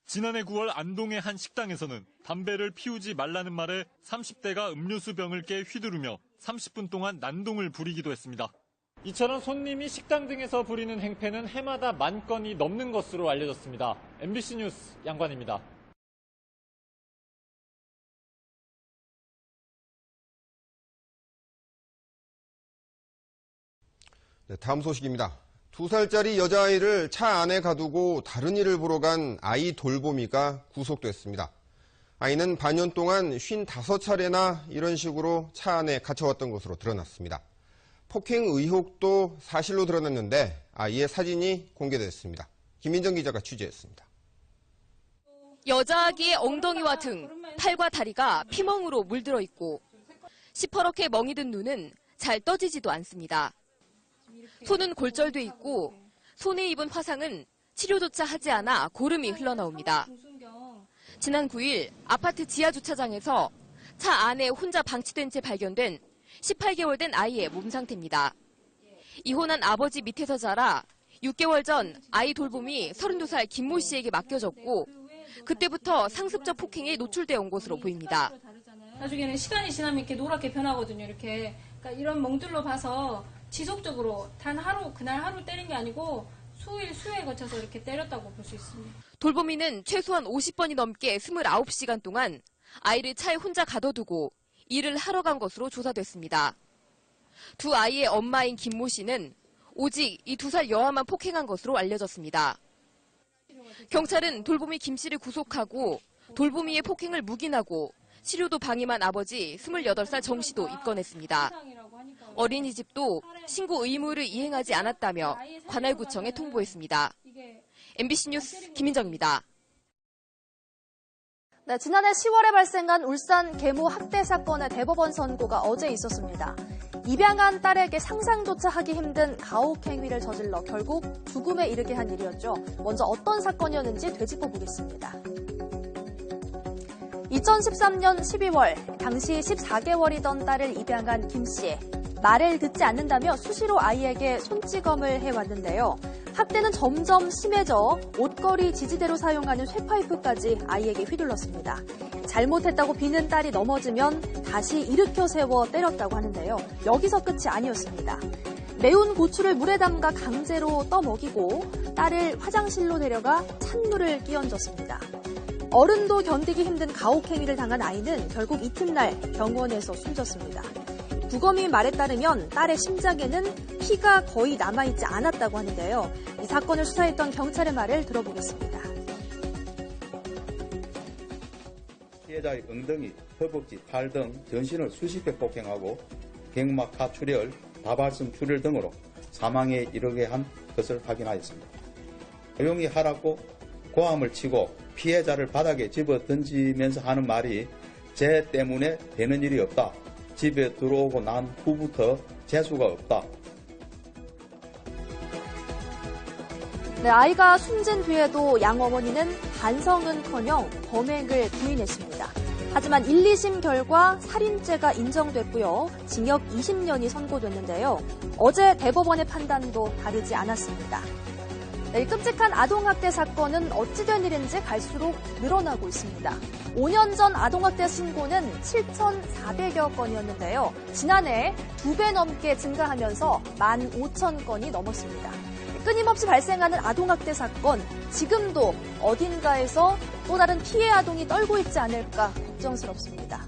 지난해 9월 안동의 한 식당에서는 담배를 피우지 말라는 말에 30대가 음료수 병을 깨 휘두르며 30분 동안 난동을 부리기도 했습니다. 이처럼 손님이 식당 등에서 부리는 행패는 해마다 10,000건이 넘는 것으로 알려졌습니다. MBC 뉴스 양관입니다. 네, 다음 소식입니다. 2살짜리 여자아이를 차 안에 가두고 다른 일을 보러 간 아이 돌보미가 구속됐습니다. 아이는 반년 동안 55차례나 이런 식으로 차 안에 갇혀왔던 것으로 드러났습니다. 폭행 의혹도 사실로 드러났는데 아이의 사진이 공개됐습니다. 김민정 기자가 취재했습니다. 여자아기의 엉덩이와 등, 팔과 다리가 피멍으로 물들어 있고 시퍼렇게 멍이 든 눈은 잘 떠지지도 않습니다. 손은 골절돼 있고 손에 입은 화상은 치료조차 하지 않아 고름이 흘러나옵니다. 지난 9일 아파트 지하 주차장에서 차 안에 혼자 방치된 채 발견된 18개월 된 아이의 몸 상태입니다. 이혼한 아버지 밑에서 자라 6개월 전 아이 돌봄이 32살 김모 씨에게 맡겨졌고 그때부터 상습적 폭행에 노출되어 온 것으로 보입니다. 나중에는 시간이 지나면 이렇게 노랗게 변하거든요. 그러니까 이런 멍들로 봐서 지속적으로 단 하루, 그날 하루 때린 게 아니고 수에 거쳐서 이렇게 때렸다고 볼 수 있습니다. 돌보미는 최소한 50번이 넘게 29시간 동안 아이를 차에 혼자 가둬두고 일을 하러 간 것으로 조사됐습니다. 두 아이의 엄마인 김모 씨는 오직 이 2살 여아만 폭행한 것으로 알려졌습니다. 경찰은 돌보미 김 씨를 구속하고 돌보미의 폭행을 묵인하고 치료도 방임한 아버지 28살 정 씨도 입건했습니다. 어린이집도 신고 의무를 이행하지 않았다며 관할구청에 통보했습니다. MBC 뉴스 김민정입니다. 네, 지난해 10월에 발생한 울산 계모 학대 사건의 대법원 선고가 어제 있었습니다. 입양한 딸에게 상상조차 하기 힘든 가혹행위를 저질러 결국 죽음에 이르게 한 일이었죠. 먼저 어떤 사건이었는지 되짚어 보겠습니다. 2013년 12월 당시 14개월이던 딸을 입양한 김 씨. 말을 듣지 않는다며 수시로 아이에게 손찌검을 해왔는데요. 학대는 점점 심해져 옷걸이 지지대로 사용하는 쇠파이프까지 아이에게 휘둘렀습니다. 잘못했다고 비는 딸이 넘어지면 다시 일으켜 세워 때렸다고 하는데요. 여기서 끝이 아니었습니다. 매운 고추를 물에 담가 강제로 떠먹이고 딸을 화장실로 데려가 찬물을 끼얹었습니다. 어른도 견디기 힘든 가혹행위를 당한 아이는 결국 이튿날 병원에서 숨졌습니다. 부검이 말에 따르면 딸의 심장에는 피가 거의 남아있지 않았다고 하는데요. 이 사건을 수사했던 경찰의 말을 들어보겠습니다. 피해자의 엉덩이, 허벅지, 팔 등 전신을 수십 회 폭행하고 갱막 하출혈, 다발성 출혈 등으로 사망에 이르게 한 것을 확인하였습니다. 조용히 하라고 고함을 치고 피해자를 바닥에 집어 던지면서 하는 말이 쟤 때문에 되는 일이 없다. 집에 들어오고 난 후부터 재수가 없다. 네, 아이가 숨진 뒤에도 양 어머니는 반성은커녕 범행을 부인했습니다. 하지만 1, 2심 결과 살인죄가 인정됐고요. 징역 20년이 선고됐는데요. 어제 대법원의 판단도 다르지 않았습니다. 네, 이 끔찍한 아동학대 사건은 어찌된 일인지 갈수록 늘어나고 있습니다. 5년 전 아동학대 신고는 7,400여 건이었는데요. 지난해 2배 넘게 증가하면서 15,000건이 넘었습니다. 끊임없이 발생하는 아동학대 사건, 지금도 어딘가에서 또 다른 피해 아동이 떨고 있지 않을까 걱정스럽습니다.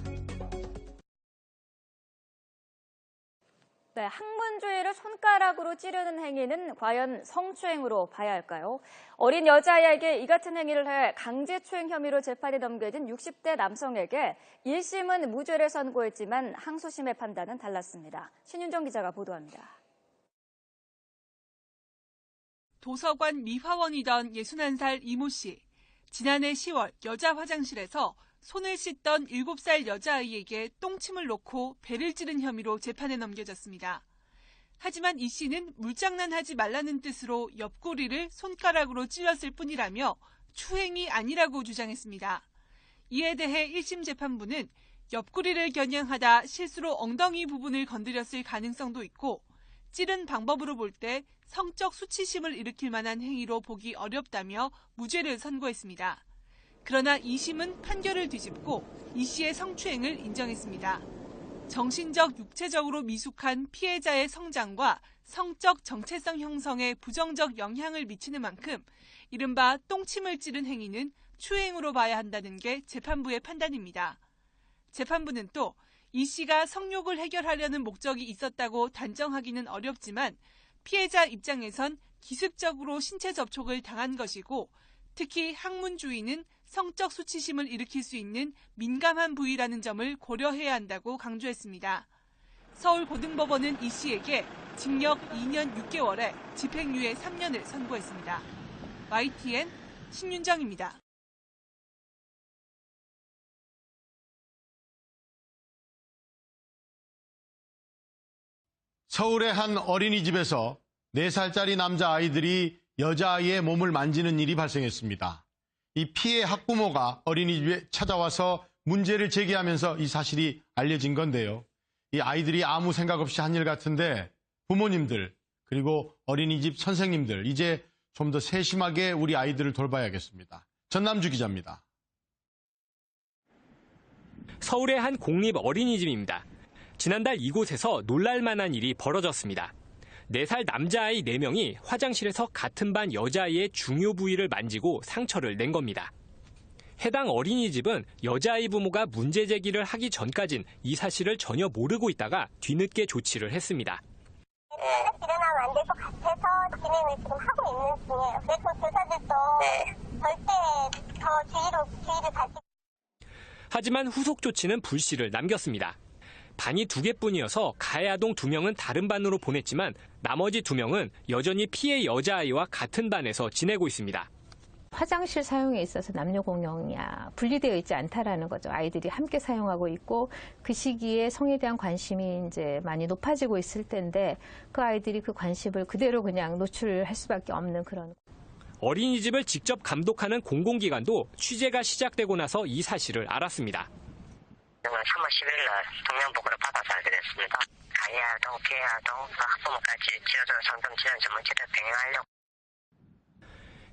네, 학문주의를 손가락으로 찌르는 행위는 과연 성추행으로 봐야 할까요? 어린 여자아이에게 이 같은 행위를 해 강제추행 혐의로 재판에 넘겨진 60대 남성에게 1심은 무죄를 선고했지만 항소심의 판단은 달랐습니다. 신윤정 기자가 보도합니다. 도서관 미화원이던 61살 이모 씨. 지난해 10월 여자 화장실에서 손을 씻던 7살 여자아이에게 똥침을 놓고 배를 찌른 혐의로 재판에 넘겨졌습니다. 하지만 이 씨는 물장난하지 말라는 뜻으로 옆구리를 손가락으로 찔렀을 뿐이라며 추행이 아니라고 주장했습니다. 이에 대해 1심 재판부는 옆구리를 겨냥하다 실수로 엉덩이 부분을 건드렸을 가능성도 있고 찌른 방법으로 볼 때 성적 수치심을 일으킬 만한 행위로 보기 어렵다며 무죄를 선고했습니다. 그러나 2심은 판결을 뒤집고 이 씨의 성추행을 인정했습니다. 정신적, 육체적으로 미숙한 피해자의 성장과 성적 정체성 형성에 부정적 영향을 미치는 만큼 이른바 똥침을 찌른 행위는 추행으로 봐야 한다는 게 재판부의 판단입니다. 재판부는 또 이 씨가 성욕을 해결하려는 목적이 있었다고 단정하기는 어렵지만 피해자 입장에선 기습적으로 신체 접촉을 당한 것이고 특히 학문주의는 성적 수치심을 일으킬 수 있는 민감한 부위라는 점을 고려해야 한다고 강조했습니다. 서울고등법원은 이 씨에게 징역 2년 6개월에 집행유예 3년을 선고했습니다. YTN 신윤정입니다. 서울의 한 어린이집에서 4살짜리 남자아이들이 여자아이의 몸을 만지는 일이 발생했습니다. 이 피해 학부모가 어린이집에 찾아와서 문제를 제기하면서 이 사실이 알려진 건데요. 이 아이들이 아무 생각 없이 한 일 같은데 부모님들 그리고 어린이집 선생님들 이제 좀 더 세심하게 우리 아이들을 돌봐야겠습니다. 전남주 기자입니다. 서울의 한 공립 어린이집입니다. 지난달 이곳에서 놀랄만한 일이 벌어졌습니다. 4살 남자아이 4명이 화장실에서 같은 반 여자아이의 중요 부위를 만지고 상처를 낸 겁니다. 해당 어린이집은 여자아이 부모가 문제 제기를 하기 전까진 이 사실을 전혀 모르고 있다가 뒤늦게 조치를 했습니다. 일어나면 안 될 것 같아서 진행을 지금 하고 있는 중이에요. 그래서 교사들도 절대 더 주의를 가지고. 하지만 후속 조치는 불씨를 남겼습니다. 반이 2개뿐이어서 가해 아동 2명은 다른 반으로 보냈지만 나머지 2명은 여전히 피해 여자아이와 같은 반에서 지내고 있습니다. 화장실 사용에 있어서 남녀 공용이 분리되어 있지 않다라는 거죠. 아이들이 함께 사용하고 있고 그 시기에 성에 대한 관심이 이제 많이 높아지고 있을 때인데 그 아이들이 그 관심을 그대로 그냥 노출할 수밖에 없는 그런. 어린이집을 직접 감독하는 공공기관도 취재가 시작되고 나서 이 사실을 알았습니다. 3월 10일 날 동명보고를 받아서 알게 됐습니다. 가해 아동, 피해 아동, 학부모까지 지어져서 상담 지원 전문 제대 병행하려고.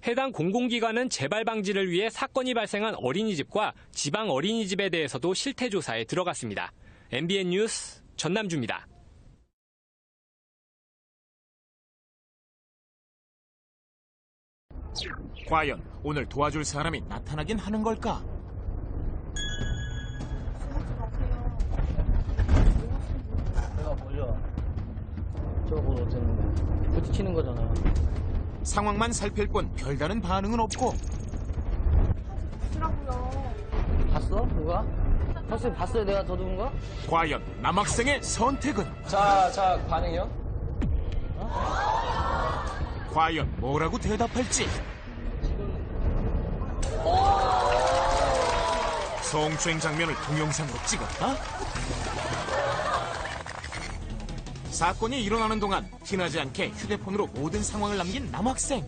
해당 공공기관은 재발 방지를 위해 사건이 발생한 어린이집과 지방 어린이집에 대해서도 실태 조사에 들어갔습니다. MBN 뉴스 전남주입니다. 과연 오늘 도와줄 사람이 나타나긴 하는 걸까? 내가 뭐야? 저거 어쩌는 부딪히는 거잖아. 상황만 살필 뿐 별다른 반응은 없고. 봤어? 누가? 혹시 봤어요? 내가 더 누군 거? 과연 남학생의 선택은? 자, 반응이요? 과연 뭐라고 대답할지? 성추행 장면을 동영상으로 찍었다? 사건이 일어나는 동안 티나지 않게 휴대폰으로 모든 상황을 남긴 남학생.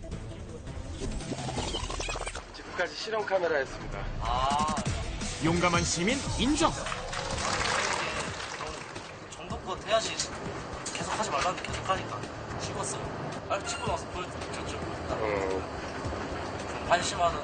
지금까지 실험 카메라였습니다. 용감한 시민 인정. 정도껏 해야지. 계속 하지 말라는데 계속 하니까 찍었어요. 찍고 나서 보여줬죠. 관심하는.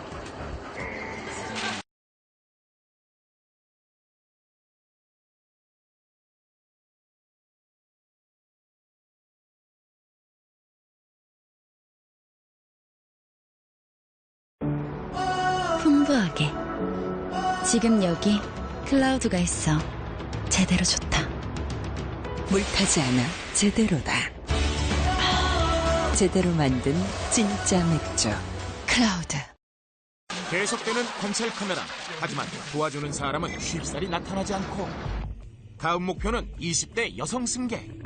풍부하게 지금 여기 클라우드가 있어. 제대로 좋다. 물타지 않아 제대로다. 제대로 만든 진짜 맥주 클라우드. 계속되는 관찰 카메라. 하지만 도와주는 사람은 쉽사리 나타나지 않고. 다음 목표는 20대 여성 승객.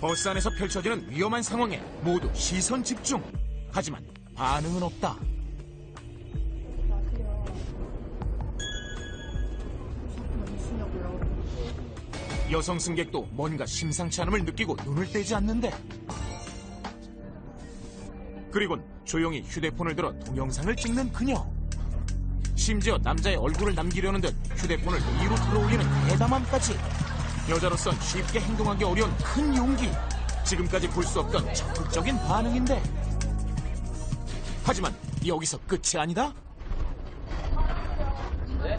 버스 안에서 펼쳐지는 위험한 상황에 모두 시선 집중. 하지만 반응은 없다. 여성 승객도 뭔가 심상치 않음을 느끼고 눈을 떼지 않는데. 그리곤 조용히 휴대폰을 들어 동영상을 찍는 그녀. 심지어 남자의 얼굴을 남기려는 듯 휴대폰을 위로 들어올리는 대담함까지. 여자로선 쉽게 행동하기 어려운 큰 용기. 지금까지 볼 수 없던 적극적인 반응인데. 하지만 여기서 끝이 아니다. 네?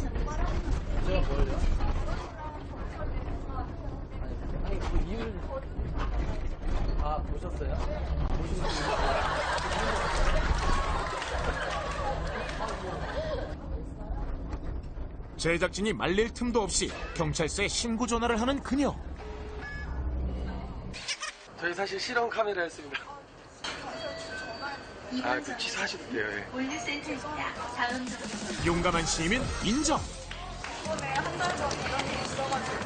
제가 뭘요? 아니 그 이유를 보셨어요? 제작진이 말릴 틈도 없이 경찰서에 신고 전화를 하는 그녀. 저희 사실 실험 카메라였습니다. 그 취소하셔도 돼요. 예. 용감한 시민 인정. 이번에 한 달 전 이런 일이 있어가지고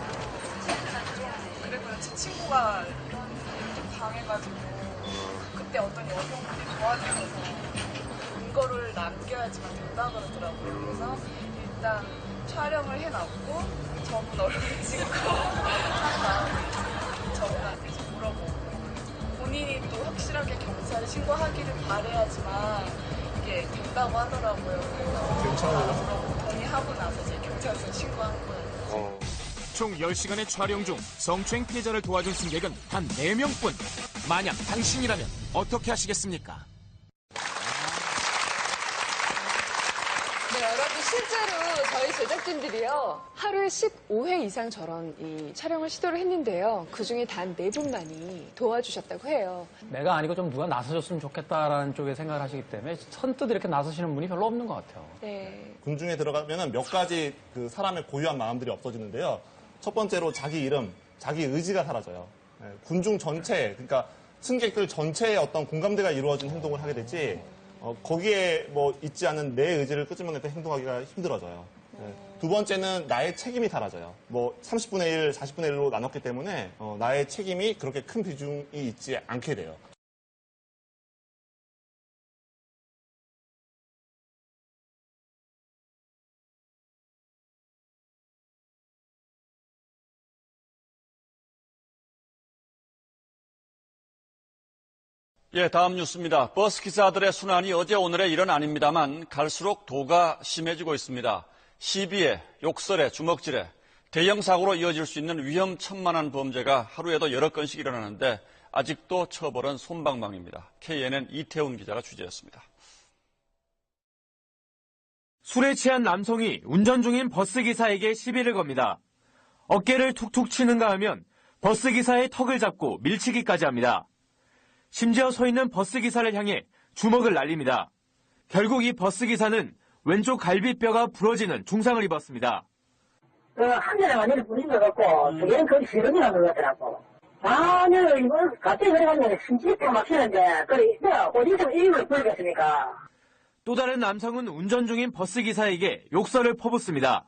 그리고 제 친구가 이런 일을 좀 당해가지고 그때 어떤 여성분이 도와주셔서 이거를 남겨야지만 된다 그러더라고요. 그래서 일단 촬영을 해놨고 저분 얼굴 찍고 한 다음에 저분한테 좀 물어보고 본인이 또 확실하게 경찰에 신고하기를 바라야지만 이게 된다고 하더라고요. 그래서 경찰로 물어보고 동의하고 나서 이제 경찰서에 신고한 거예요. 총 10시간의 촬영 중 성추행 피해자를 도와준 승객은 단 4명뿐. 만약 당신이라면 어떻게 하시겠습니까? 네, 여러분 실제로 저희 제작진들이요 하루에 15회 이상 저런 이 촬영을 시도를 했는데요. 그중에 단 4분만이 도와주셨다고 해요. 내가 아니고 좀 누가 나서줬으면 좋겠다라는 쪽에 생각을 하시기 때문에 선뜻 이렇게 나서시는 분이 별로 없는 것 같아요. 네. 군중에 들어가면 몇 가지 그 사람의 고유한 마음들이 없어지는데요. 첫 번째로 자기 이름, 자기 의지가 사라져요. 네, 군중 전체, 그러니까 승객들 전체의 어떤 공감대가 이루어진 행동을 하게 되지 거기에 뭐 있지 않은 내 의지를 끄집어내서 행동하기가 힘들어져요. 네. 두 번째는 나의 책임이 사라져요. 뭐 30분의 1, 40분의 1로 나눴기 때문에 나의 책임이 그렇게 큰 비중이 있지 않게 돼요. 예, 다음 뉴스입니다. 버스 기사들의 순환이 어제 오늘의 일은 아닙니다만 갈수록 도가 심해지고 있습니다. 시비에, 욕설에, 주먹질에 대형 사고로 이어질 수 있는 위험천만한 범죄가 하루에도 여러 건씩 일어나는데 아직도 처벌은 솜방망입니다. KNN 이태훈 기자가 취재했습니다. 술에 취한 남성이 운전 중인 버스기사에게 시비를 겁니다. 어깨를 툭툭 치는가 하면 버스기사의 턱을 잡고 밀치기까지 합니다. 심지어 서 있는 버스기사를 향해 주먹을 날립니다. 결국 이 버스기사는 왼쪽 갈비뼈가 부러지는 중상을 입었습니다. 한 대는 완전히 부러진 것 같고, 두 개는 거의 실험이라는 것 같더라고. 아니, 이거 갑자기 그래가지고 심지어 막히는데, 어디서 이유를 모르겠습니까? 또 다른 남성은 운전 중인 버스기사에게 욕설을 퍼붓습니다.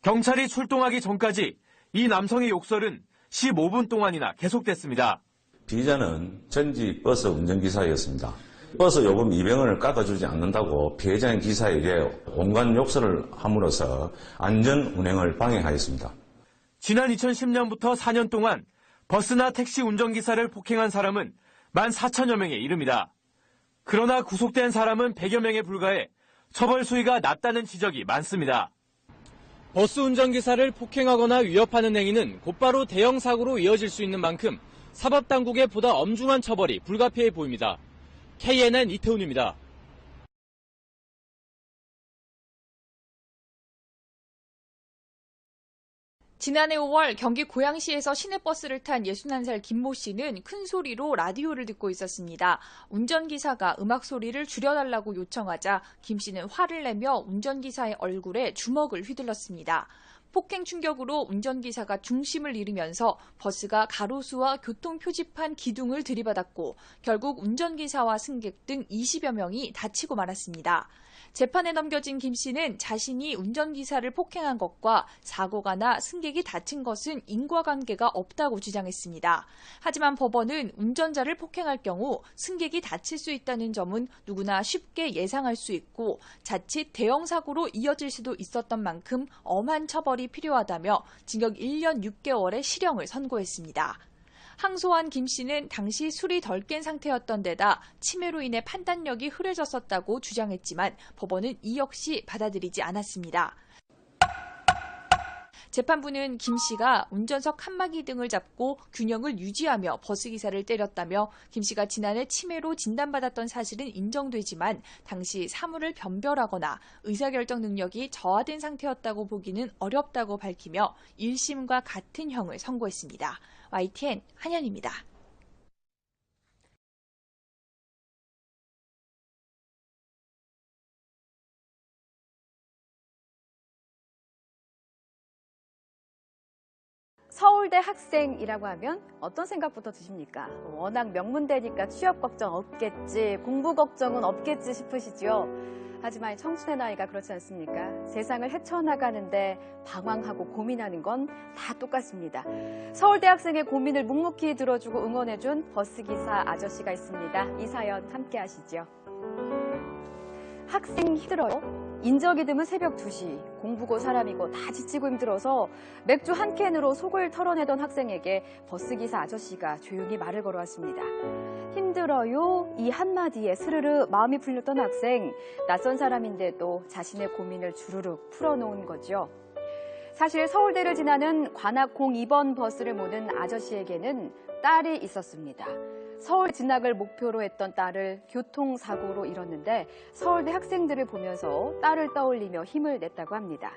경찰이 출동하기 전까지 이 남성의 욕설은 15분 동안이나 계속됐습니다. 피해자는 전직 버스 운전기사였습니다. 버스 요금 200원을 깎아주지 않는다고 피해자인 기사에게 온갖 욕설을 함으로써 안전 운행을 방해하였습니다. 지난 2010년부터 4년 동안 버스나 택시 운전기사를 폭행한 사람은 14,000여 명에 이릅니다. 그러나 구속된 사람은 100여 명에 불과해 처벌 수위가 낮다는 지적이 많습니다. 버스 운전기사를 폭행하거나 위협하는 행위는 곧바로 대형 사고로 이어질 수 있는 만큼 사법당국의 보다 엄중한 처벌이 불가피해 보입니다. KNN 이태훈입니다. 지난해 5월 경기 고양시에서 시내버스를 탄 61살 김모 씨는 큰 소리로 라디오를 듣고 있었습니다. 운전기사가 음악 소리를 줄여달라고 요청하자 김 씨는 화를 내며 운전기사의 얼굴에 주먹을 휘둘렀습니다. 폭행 충격으로 운전기사가 중심을 잃으면서 버스가 가로수와 교통표지판 기둥을 들이받았고 결국 운전기사와 승객 등 20여 명이 다치고 말았습니다. 재판에 넘겨진 김 씨는 자신이 운전기사를 폭행한 것과 사고가 나 승객이 다친 것은 인과관계가 없다고 주장했습니다. 하지만 법원은 운전자를 폭행할 경우 승객이 다칠 수 있다는 점은 누구나 쉽게 예상할 수 있고 자칫 대형 사고로 이어질 수도 있었던 만큼 엄한 처벌이 필요하다며 징역 1년 6개월의 실형을 선고했습니다. 항소한 김 씨는 당시 술이 덜 깬 상태였던 데다 치매로 인해 판단력이 흐려졌었다고 주장했지만 법원은 이 역시 받아들이지 않았습니다. 재판부는 김 씨가 운전석 칸막이 등을 잡고 균형을 유지하며 버스기사를 때렸다며 김 씨가 지난해 치매로 진단받았던 사실은 인정되지만 당시 사물을 변별하거나 의사결정 능력이 저하된 상태였다고 보기는 어렵다고 밝히며 1심과 같은 형을 선고했습니다. YTN 한현입니다. 서울대 학생이라고 하면 어떤 생각부터 드십니까? 워낙 명문대니까 취업 걱정 없겠지, 공부 걱정은 없겠지 싶으시죠? 하지만 청춘의 나이가 그렇지 않습니까? 세상을 헤쳐나가는데 방황하고 고민하는 건 다 똑같습니다. 서울대 학생의 고민을 묵묵히 들어주고 응원해준 버스기사 아저씨가 있습니다. 이 사연 함께 하시죠. 학생 힘들어요? 인적이 드문 새벽 2시, 공부고 사람이고 다 지치고 힘들어서 맥주 한 캔으로 속을 털어내던 학생에게 버스기사 아저씨가 조용히 말을 걸어왔습니다. 힘들어요? 이 한마디에 스르르 마음이 풀렸던 학생, 낯선 사람인데도 자신의 고민을 주르륵 풀어놓은 거죠. 사실 서울대를 지나는 관악 02번 버스를 모는 아저씨에게는 딸이 있었습니다. 서울 진학을 목표로 했던 딸을 교통사고로 잃었는데 서울대 학생들을 보면서 딸을 떠올리며 힘을 냈다고 합니다.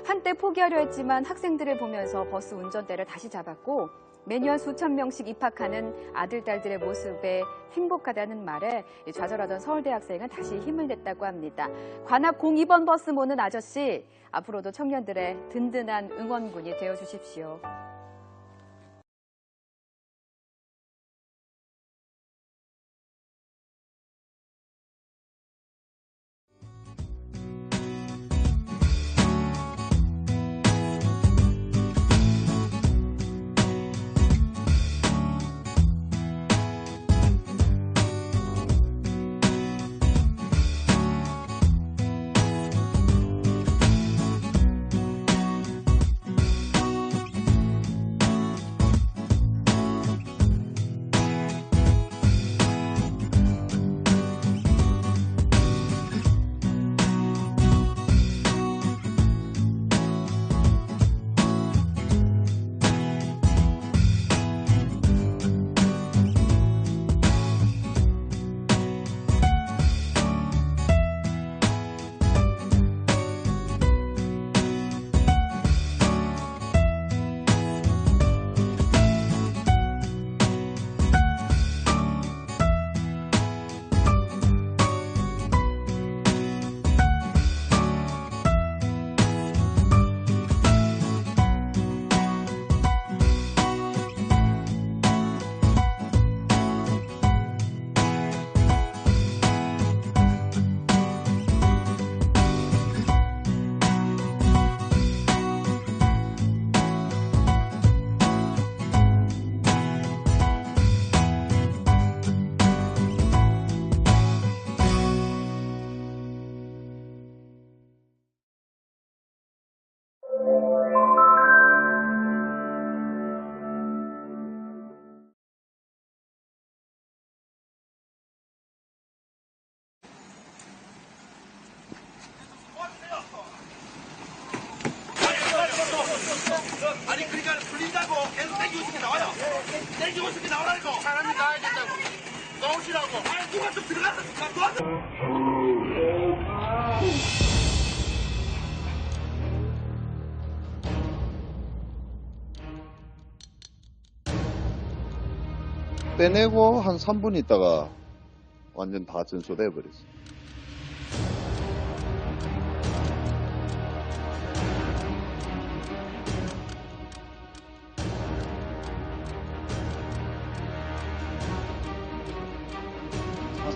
한때 포기하려 했지만 학생들을 보면서 버스 운전대를 다시 잡았고 매년 수천 명씩 입학하는 아들, 딸들의 모습에 행복하다는 말에 좌절하던 서울대 학생은 다시 힘을 냈다고 합니다. 관악 02번 버스 모는 아저씨, 앞으로도 청년들의 든든한 응원군이 되어주십시오. 아니 그러니까 풀린다고 계속 땡기고 있으면 나와요. 땡기고 있으면 나오라고. 사람이 나와야 된다고. 나오시라고. 아니 누가 좀 들어가서 도와줘. 빼내고 한 3분 있다가 완전 다 전소돼 버렸어.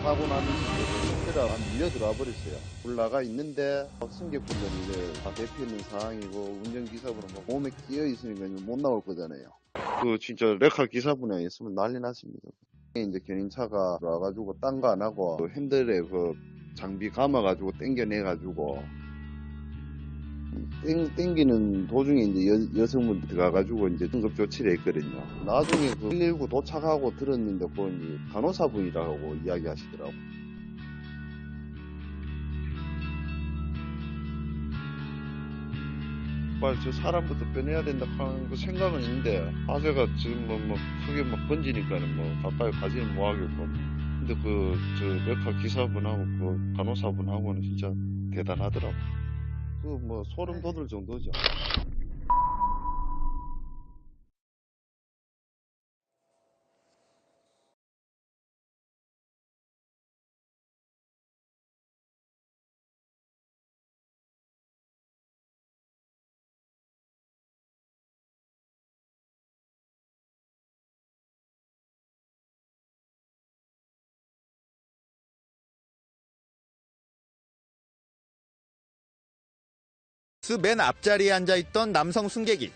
사고 나면서 한 밀려 들어와 버렸어요. 올라가 있는데 승객분들이 이제 다 대피 있는 상황이고 운전기사분은 뭐 몸에 끼어 있으니까 못 나올 거잖아요. 그 진짜 레카 기사분에 있으면 난리 났습니다. 이제 견인차가 들어와가지고 딴 거 안 하고 그 핸들에 그 장비 감아가지고 당겨내가지고 땡기는 도중에 이제 여성분 들어가가지고 이제 응급 조치를 했거든요. 나중에 그 119 도착하고 들었는데 그 이제 간호사분이라고 이야기하시더라고. 빨리 저 사람부터 빼내야 된다 하는 그 생각은 있는데 화재가 지금 뭐 크게 막 번지니까는 뭐 가까이 가지는 못하겠고. 근데 저 메카 기사분하고 그 간호사분하고는 진짜 대단하더라고. 그 뭐 소름 돋을 정도죠. 맨 앞자리에 앉아있던 남성 승객이